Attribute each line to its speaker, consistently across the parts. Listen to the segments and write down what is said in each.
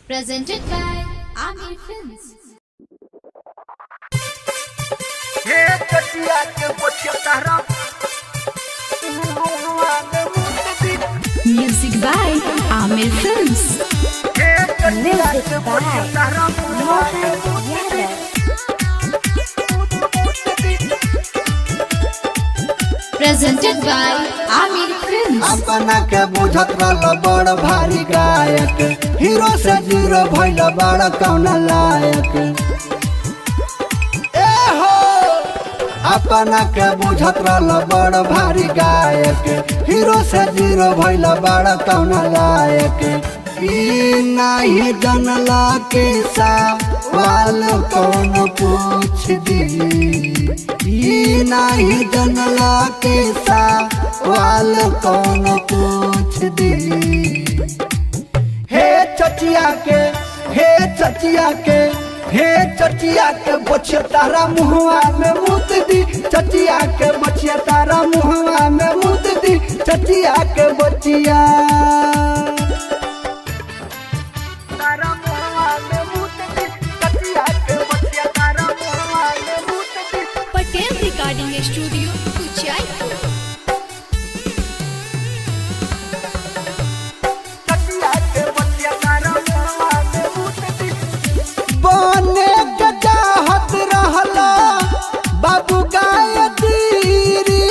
Speaker 1: Presented by Amir Films. Music by Amir Films.
Speaker 2: Music by Mohan Yadav.
Speaker 1: Presented by Amir Films.
Speaker 3: अपना के बुझत रहल बड़ भारी गायक, हीरो से जीरो भइल बड़ कौन लायक। ए हो अपना के बुझत रहल बड़ भारी गायक, हीरो से जीरो भइल बड़ कौन लायक। ई नहीं जनला के सवाल कौन पूछ दी, ई नहीं जनला के सवाल कौन पूछ दी। हे चचिया के, हे चचिया के, हे चचिया के बचिया तारा मुहवा में मुत दी, चचिया के बचिया तारा मुहवा में मुत दी, चचिया के बचिया तारा मुहवा में मुत दी, चचिया के बचिया तारा मुहवा में मुत दी।
Speaker 1: Patel Recording Studio, Kuchaipur.
Speaker 3: बने के चाहत रहला बाबू गायत्री,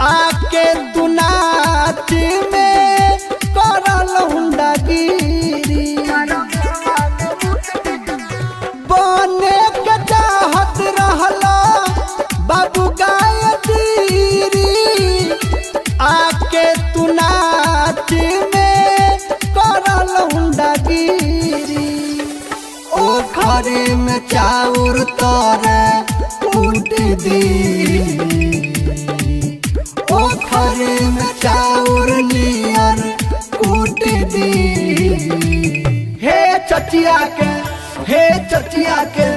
Speaker 3: आके तू नाच में करल हुंडागिरी। बने के चाहत रहला बाबू गायत्री, आके तू नाच में करल हुंडागिरी। ओ खरी में चाउर तोरे कूट दी, ओ खरी में चाउर नियर कूट दी। हे चचिया के, हे चचिया के,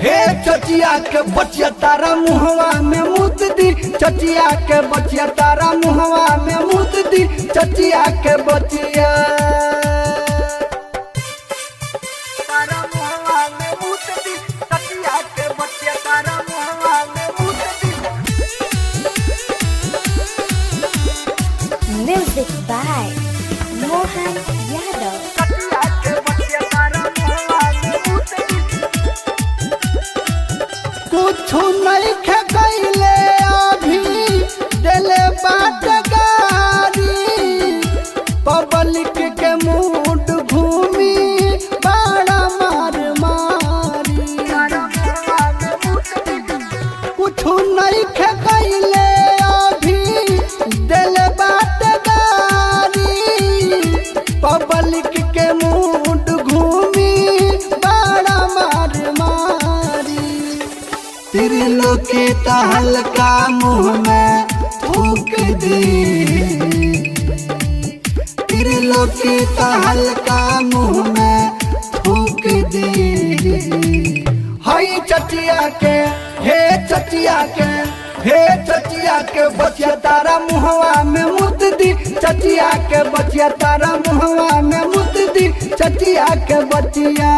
Speaker 3: हे चचिया के बचिया तारा मुहवा में मुत दी, चचिया के बचिया तारा मुहवा में मुत दी, चचिया के बचिया तारा मुहवा में मुत दी, चचिया के बचिया तारा मुहवा में मुत दी।
Speaker 2: Music by Mohan Yadav.
Speaker 3: चचिया के बचिया तारा मुहवा में मुत दी। कुछु नहीं खे गईले अभी दिले बाट गारी, पब्लिक के मूड घूमी बड़ा मार मारी। कुछु नहीं खे गईले अभी दिले बाट गारी, पब्लिक के मूड घूमी बड़ा मार मारी। त्रिलोकी तहलका मुँह में थूक दी, त्रिलोकी तहलका मुँह में थूक दी। हई चचिया के, हे चचिया के, हे चचिया के बचिया तारा मुहवा में मुत दी, चचिया के बचिया तारा मुहवा में मुत दी, चचिया के बचिया